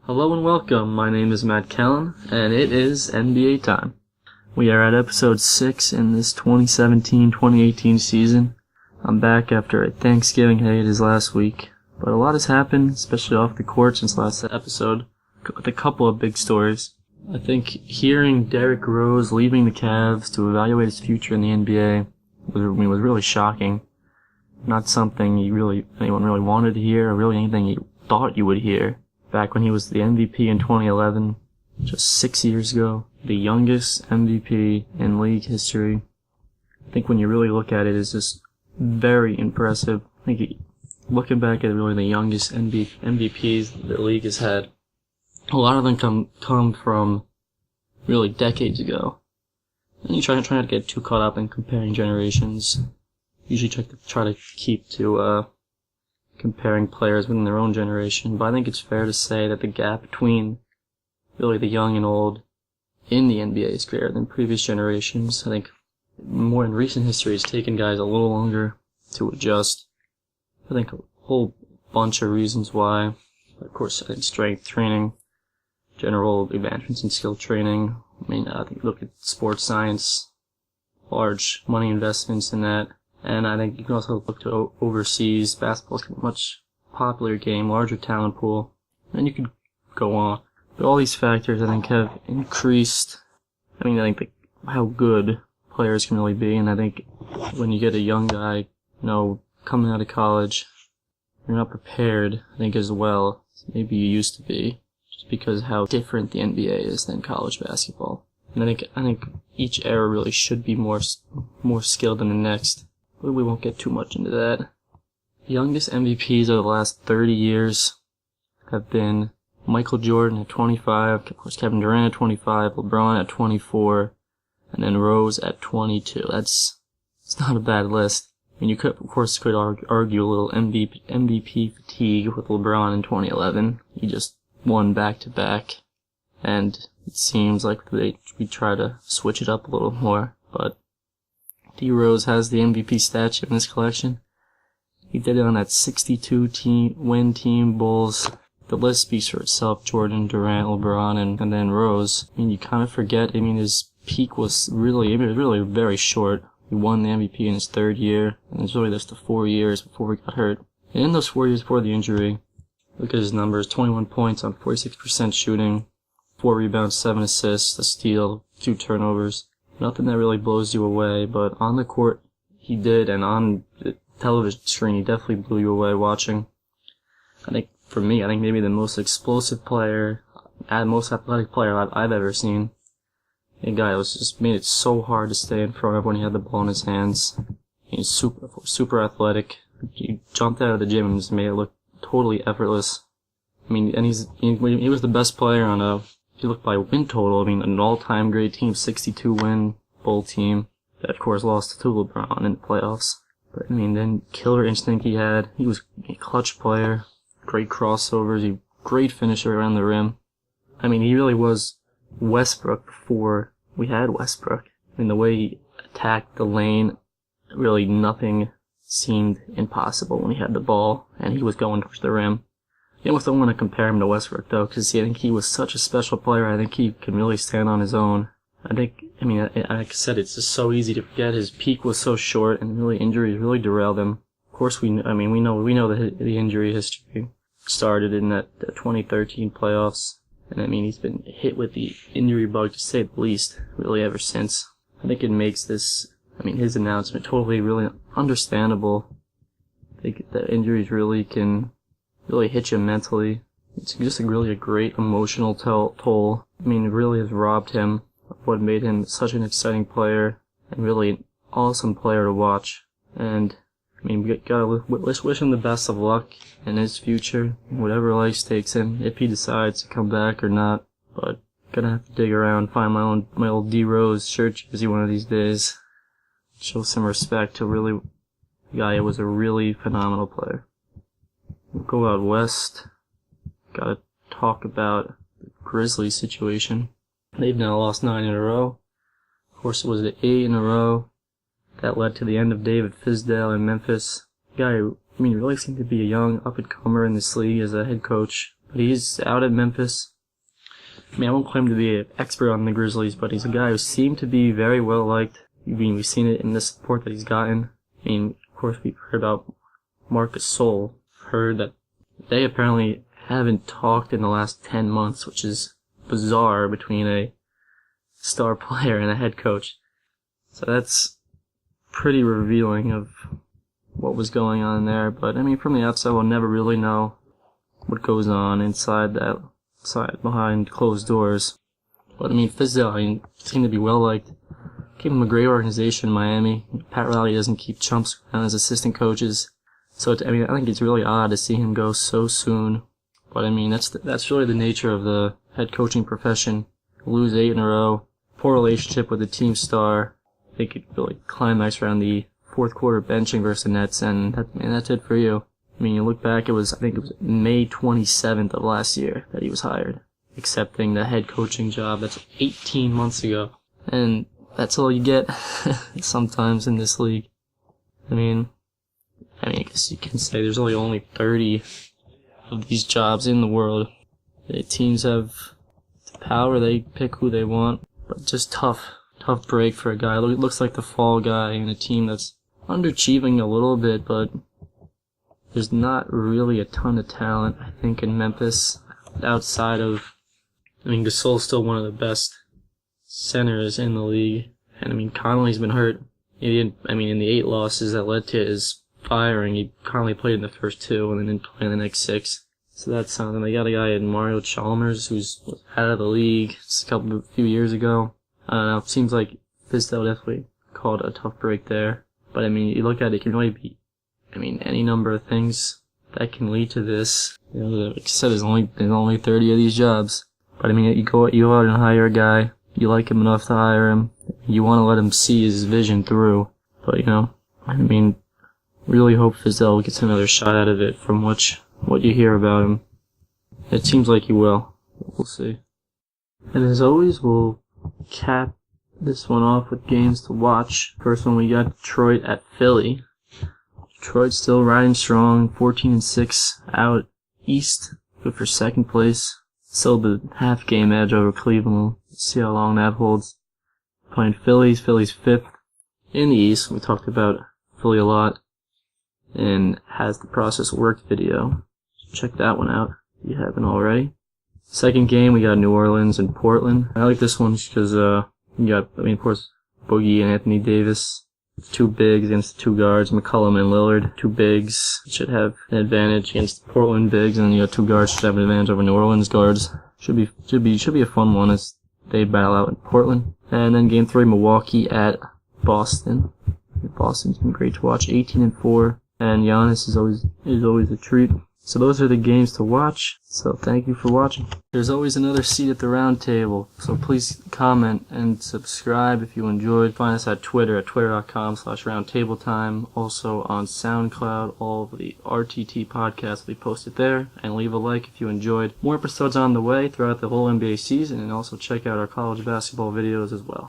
Hello and welcome, my name is Matt Kellen, and it is NBA time. We are at episode 6 in this 2017-2018 season. I'm back after a Thanksgiving hiatus last week, but a lot has happened, especially off the court since last episode, with a couple of big stories. I think hearing Derrick Rose leaving the Cavs to evaluate his future in the NBA was really shocking. Not something anyone really wanted to hear, or really anything you thought you would hear. Back when he was the MVP in 2011, just 6 years ago, the youngest MVP in league history. I think when you really look at it, it's just very impressive. I think looking back at really the youngest MVPs the league has had, a lot of them come from really decades ago. And you try not to get too caught up in comparing generations. Usually try to keep to comparing players within their own generation, but I think it's fair to say that the gap between really the young and old in the NBA is greater than previous generations. I think more in recent history it's taken guys a little longer to adjust. I think a whole bunch of reasons why. Of course, I think strength training, general advancements in skill training. I think look at sports science, large money investments in that. And I think you can also look to overseas. Basketball is a much popular game, larger talent pool, and you could go on. But all these factors, I think, have increased, how good players can really be. And I think when you get a young guy, coming out of college, you're not prepared, I think, as well as maybe you used to be, just because how different the NBA is than college basketball. And I think each era really should be more skilled than the next. But we won't get too much into that. The youngest MVPs of the last 30 years have been Michael Jordan at 25, of course Kevin Durant at 25, LeBron at 24, and then Rose at 22. It's not a bad list. You could argue a little MVP fatigue with LeBron in 2011. He just won back-to-back, and it seems like we try to switch it up a little more, but D. Rose has the MVP statue in his collection. He did it on that 62-win team Bulls. The list speaks for itself. Jordan, Durant, LeBron, and then Rose. You kind of forget. His peak was really very short. He won the MVP in his third year, and it's really just the 4 years before he got hurt. And in those 4 years before the injury, look at his numbers: 21 points on 46% shooting, 4 rebounds, 7 assists, a steal, 2 turnovers. Nothing that really blows you away, but on the court he did, and on the television screen he definitely blew you away watching. I think maybe the most explosive player, most athletic player I've ever seen. A guy that just made it so hard to stay in front of when he had the ball in his hands. He's super athletic. He jumped out of the gym and just made it look totally effortless. And he was the best player on if you look by win total, an all-time great team, 62-win Bull team that, of course, lost to LeBron in the playoffs. But, then killer instinct he had. He was a clutch player, great crossovers, great finisher around the rim. He really was Westbrook before we had Westbrook. The way he attacked the lane, really nothing seemed impossible when he had the ball, and he was going towards the rim. You almost don't want to compare him to Westbrook, though, because I think he was such a special player. I think he can really stand on his own. Like I said, it's just so easy to forget. His peak was so short, and really injuries really derailed him. Of course, we know the injury history started in that 2013 playoffs, and he's been hit with the injury bug, to say the least, really ever since. I think it makes his announcement totally really understandable. I think that injuries really can hit you mentally. It's just really a great emotional toll. It really has robbed him of what made him such an exciting player and really an awesome player to watch. And we gotta wish him the best of luck in his future, whatever life takes him, if he decides to come back or not. But gonna have to dig around and find my old D. Rose shirt jersey one of these days. Show some respect to the guy who was a really phenomenal player. We'll go out west. Gotta talk about the Grizzlies situation. They've now lost 9 in a row. Of course, it was the 8 in a row that led to the end of David Fizdale in Memphis. A guy who, really seemed to be a young up-and-comer in this league as a head coach. But he's out at Memphis. I mean, I won't claim to be an expert on the Grizzlies, but he's a guy who seemed to be very well liked. I mean, we've seen it in the support that he's gotten. I mean, of course, we've heard about Marc Gasol. Heard that they apparently haven't talked in the last 10 months, which is bizarre between a star player and a head coach. So that's pretty revealing of what was going on there. But, I mean, from the outside, we'll never really know what goes on inside that side, behind closed doors. But, I mean, Fizdale, seemed to be well liked. Gave him a great organization in Miami. Pat Riley doesn't keep chumps around as assistant coaches. So, I think it's really odd to see him go so soon. But, I mean, that's really the nature of the head coaching profession. Lose 8 in a row. Poor relationship with the team star. They could really climax around the fourth quarter benching versus the Nets, and that's it for you. I mean, you look back, I think it was May 27th of last year that he was hired, accepting the head coaching job. That's 18 months ago. And that's all you get sometimes in this league. I mean, I guess you can say there's only 30 of these jobs in the world. The teams have the power, they pick who they want, but just tough break for a guy. It looks like the fall guy in a team that's underachieving a little bit, but there's not really a ton of talent, I think, in Memphis outside of, Gasol's still one of the best centers in the league. And, Conley's been hurt. In the 8 losses that led to his firing, Conley played in the first 2 and then didn't play in the next 6. So that's something. They got a guy in Mario Chalmers who's out of the league a few years ago. I don't know, it seems like Fizdale definitely called a tough break there. But, you look at it, it can really be, any number of things that can lead to this. Like I said, there's only 30 of these jobs. But, you go out and hire a guy, you like him enough to hire him, you want to let him see his vision through. But, really hope Fizdale gets another shot out of it from what you hear about him. It seems like he will. We'll see. And as always, we'll cap this one off with games to watch. First one, we got Detroit at Philly. Detroit still riding strong, 14-6 out east, good for second place. Still the half game edge over Cleveland. Let's see how long that holds. Playing Philly's 5th in the east. We talked about Philly a lot, and has the process worked video. Check that one out if you haven't already. Second game, we got New Orleans and Portland. I like this one because you got, of course, Boogie and Anthony Davis. 2 bigs against 2 guards, McCollum and Lillard. 2 bigs should have an advantage against Portland bigs, and then you got 2 guards should have an advantage over New Orleans guards. Should be a fun one as they battle out in Portland. And then game 3, Milwaukee at Boston. Boston's been great to watch, 18-4, and Giannis is always a treat. So those are the games to watch, so thank you for watching. There's always another seat at the round table, so please comment and subscribe if you enjoyed. Find us at Twitter, at twitter.com/roundtabletime. Also on SoundCloud, all of the RTT podcasts will be posted there. And leave a like if you enjoyed. More episodes on the way throughout the whole NBA season, and also check out our college basketball videos as well.